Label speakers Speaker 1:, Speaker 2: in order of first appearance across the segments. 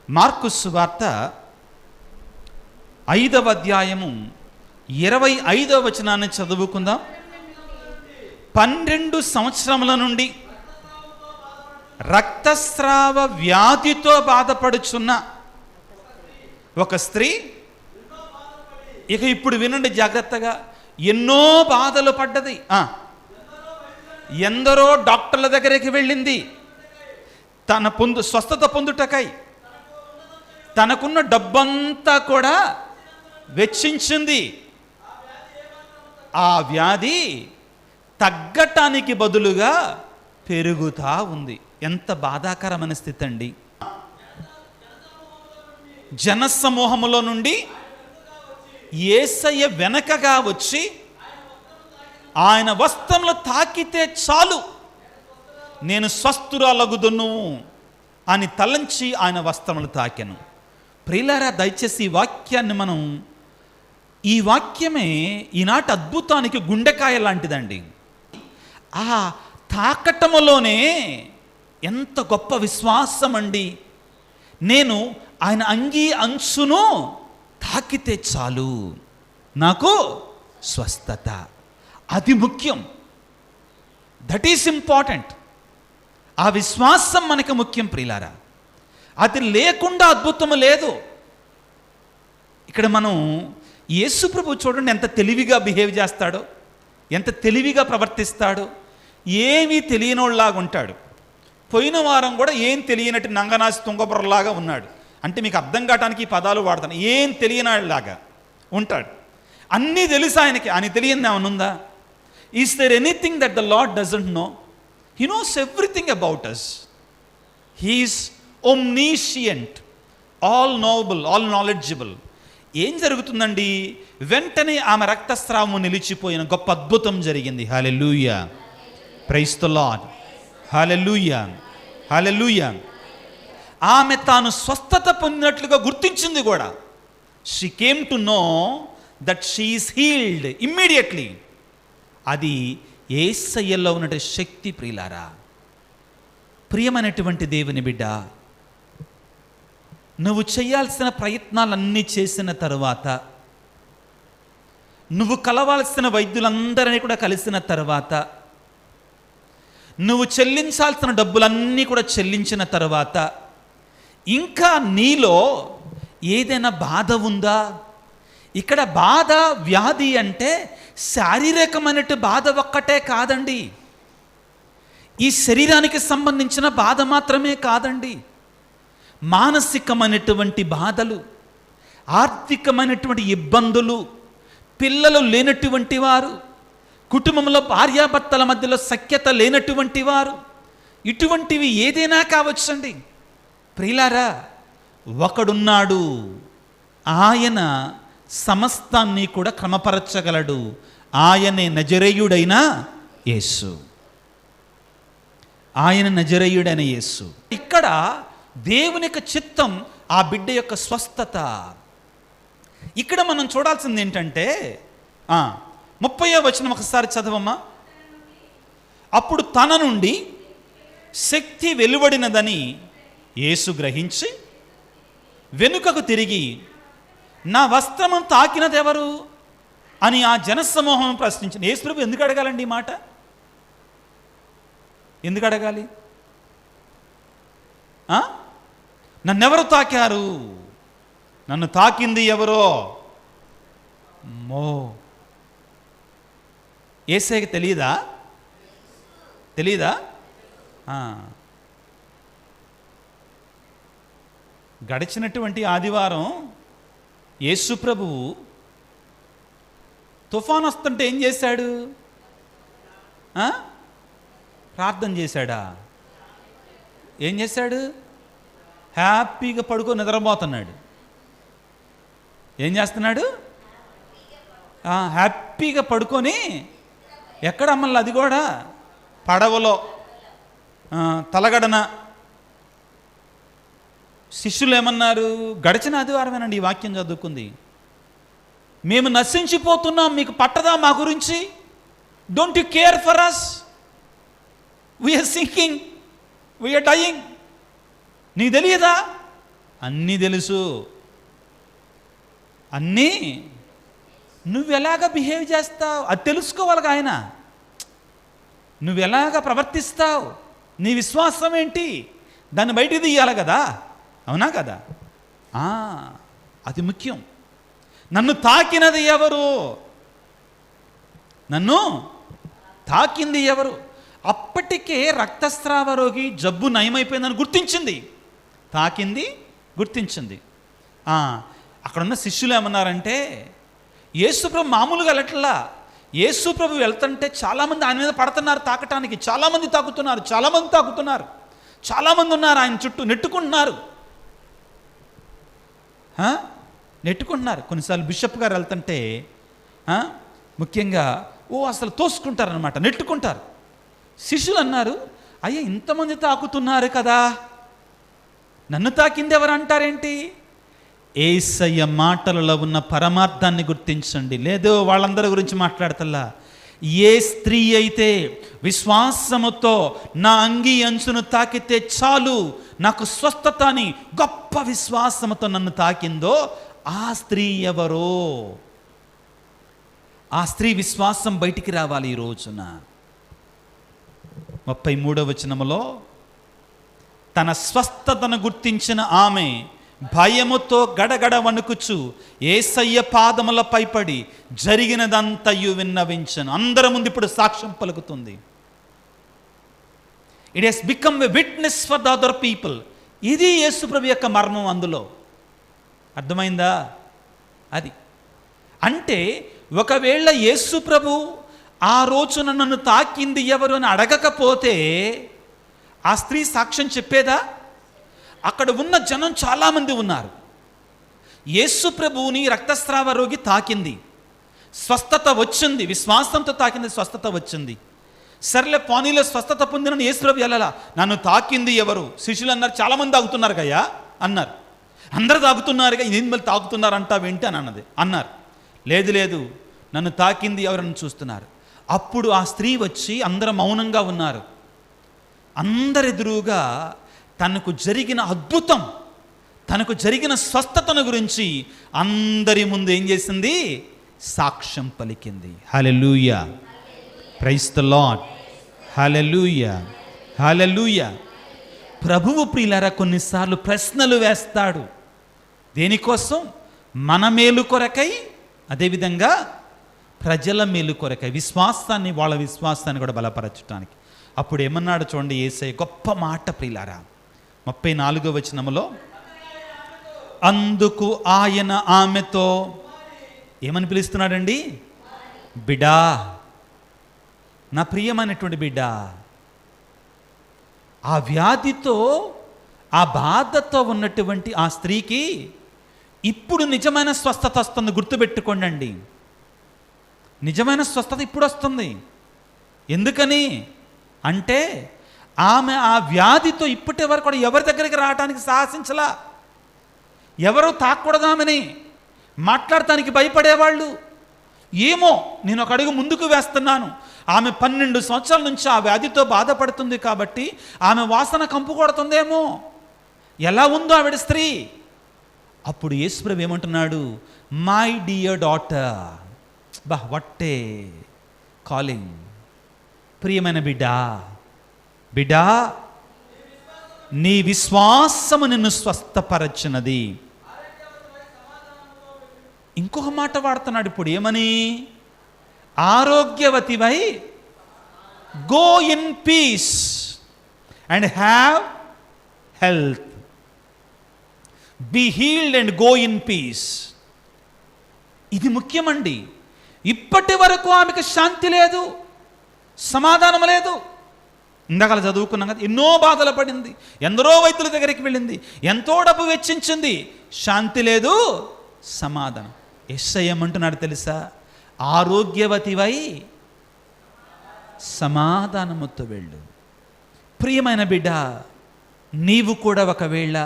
Speaker 1: Mark సువార్త 5వ అధ్యాయము 25వ వచనాన్ని చదువుకుందాం. 12 సంవత్సరముల నుండి రక్తస్రావ వ్యాధితో బాధపడుచున్న ఒక స్త్రీ, ఇక ఇప్పుడు వినండి జాగ్రత్తగా, ఎన్నో బాధలు పడ్డది. ఎందరో డాక్టర్ల దగ్గరికి వెళ్ళింది తన స్వస్థత పొందుటకై. తనకున్న డబ్బంతా కూడా వెచ్చించింది. ఆ వ్యాధి తగ్గటానికి బదులుగా పెరుగుతా ఉంది. ఎంత బాధాకరమైన స్థితి అండి. జనసమూహములో నుండి యేసయ్య వెనకగా వచ్చి ఆయన వస్త్రములు తాకితే చాలు నేను స్వస్థురాలగుదును అని తలంచి ఆయన వస్త్రములు తాకెను. ప్రియులారా, దయచేసి ఈ వాక్యాన్ని ఈ వాక్యమే ఈనాటి అద్భుతానికి గుండెకాయ లాంటిదండి. ఆ తాకటములోనే ఎంత గొప్ప విశ్వాసం అండి. నేను ఆయన అంగీ అంచును తాకితే చాలు నాకు స్వస్థత. అది ముఖ్యం. That is important. ఆ విశ్వాసం మనకు ముఖ్యం ప్రియులారా. అది లేకుండా అద్భుతము లేదు. ఇక్కడ మనం యేసు ప్రభు చూడండి ఎంత తెలివిగా బిహేవ్ చేస్తాడో, ఎంత తెలివిగా ప్రవర్తిస్తాడో. ఏమీ తెలియనోళ్ళలాగా ఉంటాడు. పోయిన వారం కూడా ఏం తెలియనట్టు నంగనాసి తుంగబుర్రలాగా ఉన్నాడు. అంటే మీకు అర్థం కావడానికి ఈ పదాలు వాడతాను. ఏం తెలియనాళ్ళలాగా ఉంటాడు. అన్నీ తెలుసు ఆయనకి. ఆయన తెలియని ఏమైనా ఉందా? Is there anything that the Lord doesn't know? He knows everything about us. He is omniscient, all noble, all knowledgeable. ఏం జరుగుతుందండి? వెంటనే ఆమె రక్తస్రావము నిలిచిపోయిన గొప్ప అద్భుతం జరిగింది. Hallelujah, praise the Lord, hallelujah, hallelujah. ఆమె తాను స్వస్థత పొందినట్లుగా గుర్తించింది కూడా. She came to know that she is healed immediately. అది యేసయ్యలో ఉన్నటువంటి శక్తి. ప్రియులారా, ప్రియమైనటువంటి దేవుని బిడ్డ, నువ్వు చేయాల్సిన ప్రయత్నాలన్నీ చేసిన తరువాత, నువ్వు కలవాల్సిన వైద్యులందరినీ కూడా కలిసిన తర్వాత, నువ్వు చెల్లించాల్సిన డబ్బులన్నీ కూడా చెల్లించిన తర్వాత, ఇంకా నీలో ఏదైనా బాధ ఉందా? ఇక్కడ బాధ, వ్యాధి అంటే శారీరకమైనటువంటి బాధ ఒక్కటే కాదండి. ఈ శరీరానికి సంబంధించిన బాధ మాత్రమే కాదండి. మానసికమైనటువంటి బాధలు, ఆర్థికమైనటువంటి ఇబ్బందులు, పిల్లలు లేనటువంటి వారు, కుటుంబంలో భార్యాభర్తల మధ్యలో సఖ్యత లేనటువంటి వారు, ఇటువంటివి ఏదైనా కావచ్చండి. ప్రియులారా, ఒకడున్నాడు, ఆయన సమస్తాన్ని కూడా క్రమపరచగలడు. ఆయనే నజరేయుడైన యేసు. ఆయన నజరేయుడైన యేసు. ఇక్కడ దేవుని యొక్క చిత్తం ఆ బిడ్డ యొక్క స్వస్థత. ఇక్కడ మనం చూడాల్సింది ఏంటంటే 30వ వచనం ఒకసారి చదవమ్మా. అప్పుడు తన నుండి శక్తి వెలువడినదని యేసు గ్రహించి వెనుకకు తిరిగి, నా వస్త్రము తాకినదెవరు అని ఆ జనసమూహం ప్రశ్నించింది. యేసు ప్రభు ఎందుకు అడగాలండి ఈ మాట? ఎందుకు అడగాలి? నన్నెవరు తాకారు? నన్ను తాకింది ఎవరో? యేసయ్యకి తెలియదా? గడిచినటువంటి ఆదివారం యేసు ప్రభువు తుఫాను వస్తుంటే ఏం చేశాడు? ప్రార్థన చేశాడా? ఏం చేశాడు? హ్యాపీగా పడుకొని నిద్రపోతున్నాడు. ఏం చేస్తున్నాడు? హ్యాపీగా పడుకొని, ఎక్కడ మళ్ళీ అది కూడా పడవలో తలగడన. శిష్యులు ఏమన్నారు? గడిచిన ఆదివారమేనండి ఈ వాక్యం చదువుకుంది. మేము నశించిపోతున్నాం, మీకు పట్టదా మా గురించి? Don't you care for us? We're sinking, we're dying. నీకు తెలియదా? అన్నీ తెలుసు, అన్నీ నువ్వెలాగ బిహేవ్ చేస్తావు అది తెలుసుకోవాలి ఆయన. నువ్వెలాగ ప్రవర్తిస్తావు, నీ విశ్వాసం ఏంటి, దాన్ని బయటికి తీయాలి కదా, అవునా కదా? అది ముఖ్యం. నన్ను తాకినది ఎవరు, నన్ను తాకింది ఎవరు? అప్పటికే రక్తస్రావ రోగి జబ్బు నయమైపోయిందని గుర్తించింది, తాకింది గుర్తించింది. అక్కడున్న శిష్యులు ఏమన్నారంటే, యేసుప్రభు మామూలుగా వెళ్ళట్లా, యేసుప్రభు వెళ్తుంటే చాలామంది ఆయన మీద పడుతున్నారు తాకటానికి, చాలామంది తాకుతున్నారు, చాలామంది ఉన్నారు ఆయన చుట్టూ, నెట్టుకుంటున్నారు. కొన్నిసార్లు బిషప్ గారు వెళ్తుంటే ముఖ్యంగా అసలు తోసుకుంటారనమాట, నెట్టుకుంటారు. శిష్యులు అన్నారు, అయ్యా ఇంతమంది తాకుతున్నారు కదా, నన్ను తాకింది ఎవరు అంటారేంటి? యేసయ్య మాటలలో ఉన్న పరమార్థాన్ని గుర్తించండి. లేదో వాళ్ళందరి గురించి మాట్లాడతల్లా. ఏ స్త్రీ అయితే విశ్వాసముతో నా అంగీ అంచును తాకితే చాలు నాకు స్వస్థత అని గొప్ప విశ్వాసముతో నన్ను తాకిందో ఆ స్త్రీ ఎవరో? ఆ స్త్రీ విశ్వాసం బయటికి రావాలి ఈ రోజున. 33వ వచనములో తన స్వస్థతను గుర్తించిన ఆమె భయముతో గడగడ వణుకుచు యేసయ్య పాదములపై పడి జరిగినదంతయు విన్నవించను. అందరి ముందు ఇప్పుడు సాక్ష్యం పలుకుతుంది. It has become a witness for the other people. ఇది యేసుప్రభు యొక్క మర్మం. అందులో అర్థమైందా? అది అంటే ఒకవేళ యేసుప్రభు ఆ రోజున నన్ను తాకింది ఎవరు అని అడగకపోతే ఆ స్త్రీ సాక్ష్యం చెప్పేదా? అక్కడ ఉన్న జనం చాలామంది ఉన్నారు. యేసు ప్రభువుని రక్తస్రావ రోగి తాకింది, స్వస్థత వచ్చింది, విశ్వాసంతో తాకింది, స్వస్థత వచ్చింది. సర్లే పానీలో స్వస్థత పొందిన యేసు ప్రభు వెళ్ళాలా, నన్ను తాకింది ఎవరు? శిష్యులు అన్నారు, చాలామంది తాగుతున్నారు కయ్యా అన్నారు. అందరు తాగుతున్నారుగా, ఇదేం మళ్ళీ తాగుతున్నారంటావేంటి అని అన్నారు. లేదు నన్ను తాకింది ఎవరని చూస్తున్నారు. అప్పుడు ఆ స్త్రీ వచ్చి అందరూ మౌనంగా ఉన్నారు. అందరెదురుగా తనకు జరిగిన అద్భుతం, తనకు జరిగిన స్వస్థతను గురించి అందరి ముందు ఏం చేసింది? సాక్ష్యం పలికింది. హల్లెలూయా, ప్రైజ్ ది లార్డ్, హల్లెలూయా, హల్లెలూయా. ప్రభువు ప్రియులారా కొన్నిసార్లు ప్రశ్నలు వేస్తాడు. దేనికోసం? మన మేలు కొరకై, అదేవిధంగా ప్రజల మేలు కొరకై, వాళ్ళ విశ్వాసాన్ని కూడా బలపరచడానికి. అప్పుడు ఏమన్నాడు చూడండి యేసయ్య, గొప్ప మాట ప్రియులారా. 34వ వచనములో, అందుకు ఆయన ఆమెతో ఏమని పిలుస్తున్నాడండి? బిడ్డా, నా ప్రియమైనటువంటి బిడ్డా. ఆ వ్యాధితో, ఆ బాధతో ఉన్నటువంటి ఆ స్త్రీకి ఇప్పుడు నిజమైన స్వస్థత వస్తుంది. గుర్తుపెట్టుకోండి, నిజమైన స్వస్థత ఇప్పుడు వస్తుంది. ఎందుకని అంటే ఆమె ఆ వ్యాధితో ఇప్పటి వరకు కూడా ఎవరి దగ్గరికి రావడానికి సాహసించలా. ఎవరు తాకూడదామని మాట్లాడటానికి భయపడేవాళ్ళు. ఏమో నేను ఒక అడుగు ముందుకు వేస్తున్నాను, ఆమె 12 సంవత్సరాల నుంచి ఆ వ్యాధితో బాధపడుతుంది కాబట్టి ఆమె వాసన కంపు కొడుతుందేమో, ఎలా ఉందో ఆవిడ స్త్రీ. అప్పుడు యేసుప్రభు ఏమంటున్నాడు? My dear daughter. What a calling. ప్రియమైన బిడ్డా, నీ విశ్వాసము నిన్ను స్వస్థపరచినది. ఇంకొక మాట వాడుతున్నాడు ఇప్పుడు, ఏమని? ఆరోగ్యవతివై go in peace and have health. Be healed and go in peace. ఇది ముఖ్యమండి. ఇప్పటి వరకు ఆమెకు శాంతి లేదు, సమాధానం లేదు. ఇందాక చదువుకున్నాం కదా, ఎన్నో బాధలు పడింది, ఎందరో వైద్యుల దగ్గరికి వెళ్ళింది, ఎంతో డబ్బు వెచ్చించింది, శాంతి లేదు, సమాధానం. యేసయ్య ఏమంటున్నాడు తెలుసా? ఆరోగ్యవతివై సమాధానముతో వెళ్ళు. ప్రియమైన బిడ్డ, నీవు కూడా ఒకవేళ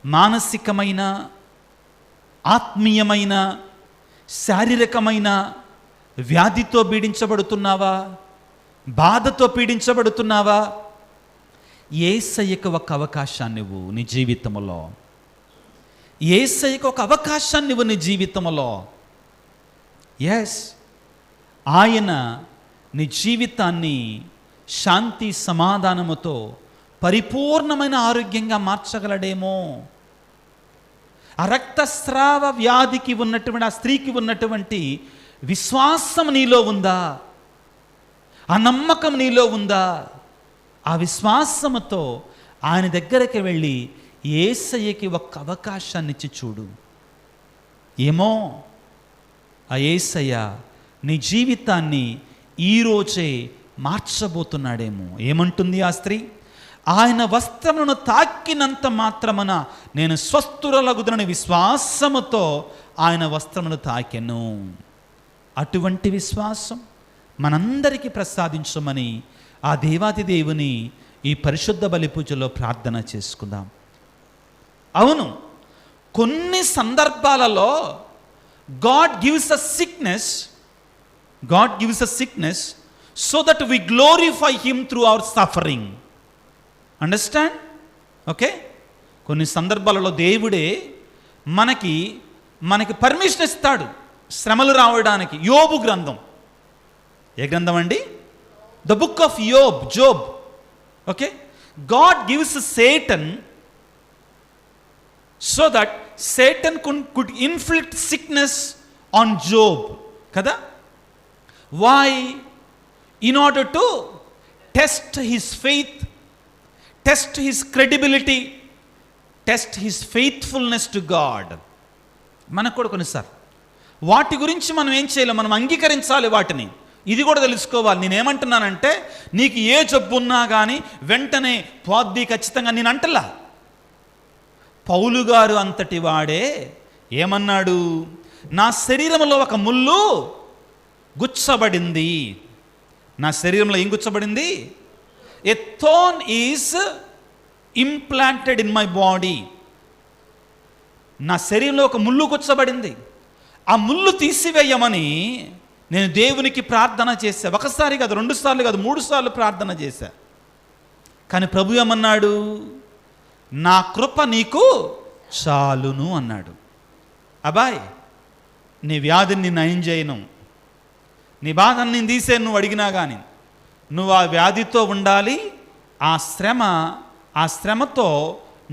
Speaker 1: మానసికమైన, ఆత్మీయమైన, శారీరకమైన వ్యాధితో పీడించబడుతున్నావా? బాధతో పీడించబడుతున్నావా? యేసయ్యకు ఒక అవకాశాన్ని ఇవ్వు నీ జీవితంలో. యేసయ్యకు ఒక అవకాశాన్ని ఇవ్వు నీ జీవితంలో. ఎస్, ఆయన నీ జీవితాన్ని శాంతి సమాధానముతో పరిపూర్ణమైన ఆరోగ్యంగా మార్చగలడేమో. ఆ రక్తస్రావ వ్యాధికి ఉన్నటువంటి ఆ స్త్రీకి ఉన్నటువంటి విశ్వాసం నీలో ఉందా? ఆ నమ్మకం నీలో ఉందా? ఆ విశ్వాసముతో ఆయన దగ్గరికి వెళ్ళి యేసయ్యకి ఒక్క అవకాశాన్ని ఇచ్చి చూడు. ఏమో ఆ యేసయ్య నీ జీవితాన్ని ఈరోజే మార్చబోతున్నాడేమో. ఏమంటుంది ఆ స్త్రీ? ఆయన వస్త్రమును తాకినంత మాత్రమున నేను స్వస్థురాలగుదునని విశ్వాసముతో ఆయన వస్త్రమును తాకెను. అటువంటి విశ్వాసం మనందరికీ ప్రసాదించమని ఆ దేవాది దేవుని ఈ పరిశుద్ధ బలి పూజలో ప్రార్థన చేసుకుందాం. అవును, కొన్ని సందర్భాలలో God gives a sickness so that we glorify him through our suffering. Understand? Okay, కొన్ని సందర్భాలలో దేవుడే మనకి పర్మిషన్ ఇస్తాడు శ్రమలు రావడానికి. యోబు గ్రంథం, ఏ గ్రంథం అండి? The book of Job. Okay, God gives Satan so that Satan could inflict sickness on Job కదా. Why? In order to test his faith, test his credibility, test his faithfulness to God. మనకు కూడా కొన్నిసార్లు వాటి గురించి మనం ఏం చేయాలి? మనం అంగీకరించాలి వాటిని. ఇది కూడా తెలుసుకోవాలి. నేనేమంటున్నానంటే, నీకు ఏ జబ్బు ఉన్నా కానీ వెంటనే పోద్ది ఖచ్చితంగా నేను అంటలా. పౌలు గారు అంతటి వాడే ఏమన్నాడు? నా శరీరంలో ఒక ముళ్ళు గుచ్చబడింది. నా శరీరంలో ఏం గుచ్చబడింది? A thorn is implanted in my body. నా శరీరంలో ఒక ముళ్ళు గుచ్చబడింది. ఆ ముళ్ళు తీసివేయమని నేను దేవునికి ప్రార్థన చేశా. ఒకసారి కాదు, 2 సార్లు కాదు, 3 సార్లు ప్రార్థన చేశా. కానీ ప్రభు ఏమన్నాడు? నా కృప నీకు చాలును అన్నాడు. అబ్బాయ్, నీ వ్యాధిని నయం చేయను, నీ బాధని నేను తీసేను నువ్వు అడిగినా కానీ. నువ్వు ఆ వ్యాధితో ఉండాలి. ఆ శ్రమతో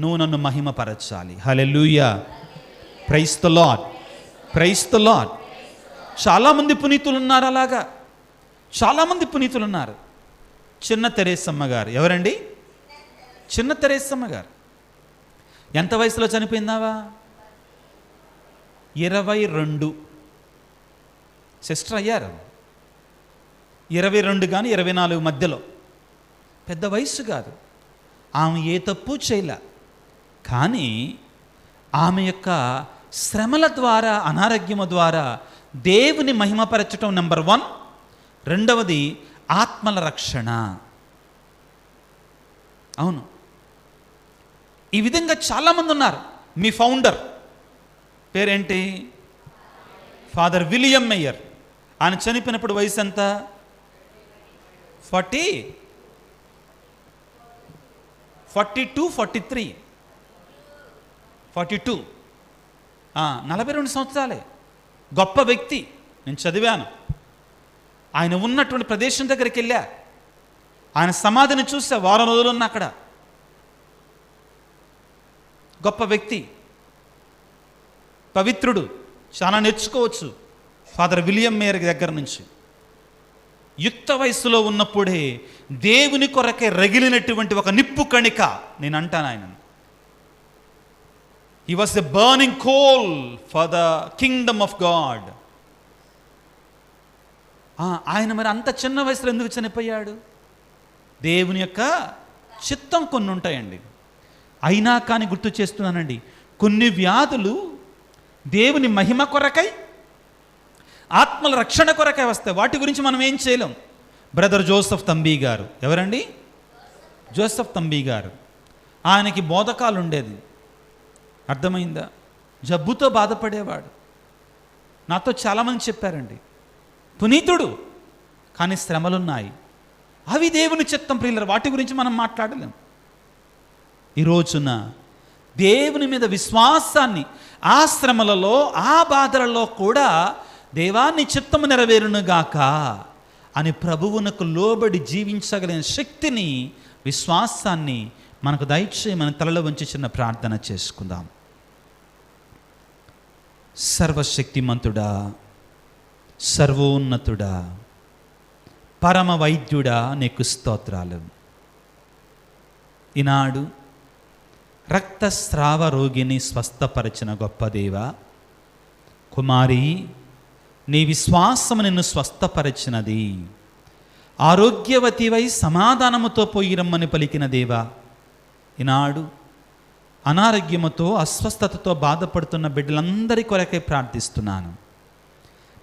Speaker 1: నువ్వు నన్ను మహిమపరచాలి. Hallelujah, praise the Lord, praise the Lord. చాలామంది పునీతులు ఉన్నారు, అలాగా చాలామంది పునీతులు ఉన్నారు. చిన్న తెరేసమ్మ గారు, ఎవరండి? చిన్న తెరేసమ్మ గారు ఎంత వయసులో చనిపోయిందావా? 22 సిస్టర్ అయ్యారు. 22 కానీ 24 మధ్యలో, పెద్ద వయసు కాదు. ఆమె ఏ తప్పు చేయలే. కానీ ఆమె యొక్క శ్రమల ద్వారా, అనారోగ్యము ద్వారా దేవుని మహిమపరచటం నెంబర్ 1. రెండవది ఆత్మల రక్షణ. అవును, ఈ విధంగా చాలామంది ఉన్నారు. మీ ఫౌండర్ పేరేంటి? Father William mayor. ఆయన చనిపోయినప్పుడు వయసు ఎంత? 42, 43, 42, 42 సంవత్సరాలే. గొప్ప వ్యక్తి. నేను చదివాను. ఆయన ఉన్నటువంటి ప్రదేశం దగ్గరికి వెళ్ళా. ఆయన సమాధిని చూసా. వారం రోజులు ఉన్నా అక్కడ. గొప్ప వ్యక్తి, పవిత్రుడు. చాలా నేర్చుకోవచ్చు ఫాదర్ విలియం మేయర్ దగ్గర నుంచి. యుక్త వయసులో ఉన్నప్పుడే దేవుని కొరకే రగిలినటువంటి ఒక నిప్పు కణిక. నేను అంటాను ఆయనను. He was a burning coal for the Kingdom of God. ఆయన మరి అంత చిన్న వయసులో ఎందుకు చనిపోయాడు? దేవుని యొక్క చిత్తం కొన్ని ఉంటాయండి. అయినా కానీ గుర్తు చేస్తున్నానండి, కొన్ని వ్యాధులు దేవుని మహిమ కొరకై, ఆత్మల రక్షణ కొరకై వస్తాయి. వాటి గురించి మనం ఏం చేయలేం. బ్రదర్ జోసెఫ్ తంబీ గారు, ఎవరండి? జోసెఫ్ తంబీ గారు. ఆయనకి బోధకాలు ఉండేది. అర్థమైందా? జబ్బుతో బాధపడేవాడు. నాతో చాలామంది చెప్పారండి, పునీతుడు కానీ శ్రమలున్నాయి. అవి దేవుని చిత్తం ప్రియులారా. వాటి గురించి మనం మాట్లాడలేం. ఈ రోజున దేవుని మీద విశ్వాసాన్ని, ఆ శ్రమలలో, ఆ బాధలలో కూడా దేవా నీ చిత్తము నెరవేరునుగాక అని ప్రభువునకు లోబడి జీవించగలిగిన శక్తిని, విశ్వాసాన్ని మనకు దయచేయమని తలలో వంచి చిన్న ప్రార్థన చేసుకుందాం. సర్వశక్తిమంతుడా, సర్వోన్నతుడా, పరమ వైద్యుడా, నీకు స్తోత్రాలు. ఈనాడు రక్తస్రావ రోగిని స్వస్థపరిచిన గొప్ప దేవా, కుమారి నీ విశ్వాసము నిన్ను స్వస్థపరిచినది. ఆరోగ్యవతివై సమాధానముతో పోయి రమ్మని పలికిన దేవా, ఈనాడు అనారోగ్యముతో, అస్వస్థతతో బాధపడుతున్న బిడ్డలందరి కొరకై ప్రార్థిస్తున్నాను.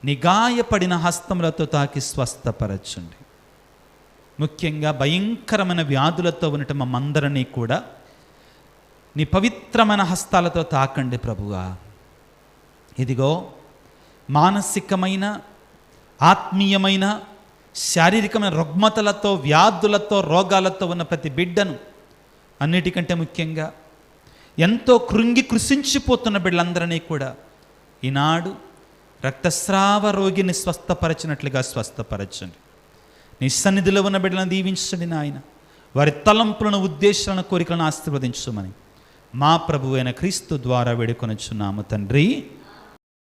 Speaker 1: నీ గాయపడిన హస్తములతో తాకి స్వస్థపరచండి. ముఖ్యంగా భయంకరమైన వ్యాధులతో ఉండటం మమ్మందరినీ కూడా నీ పవిత్రమైన హస్తాలతో తాకండి ప్రభువా. ఇదిగో మానసికమైన, ఆత్మీయమైన, శారీరకమైన రుగ్మతలతో, వ్యాధులతో, రోగాలతో ఉన్న ప్రతి బిడ్డను, అన్నిటికంటే ముఖ్యంగా ఎంతో కృంగి కృషించిపోతున్న బిడ్డలందరినీ కూడా ఈనాడు రక్తస్రావ రోగిని స్వస్థపరచినట్లుగా స్వస్థపరచండి. నీ సన్నిధిలో ఉన్న బిడ్డలను దీవించండి నాయన. వారి తలంపులను, ఉద్దేశాలను, కోరికలను ఆశీర్వదించమని మా ప్రభువైన క్రీస్తు ద్వారా వేడుకొనుచున్నాము తండ్రి.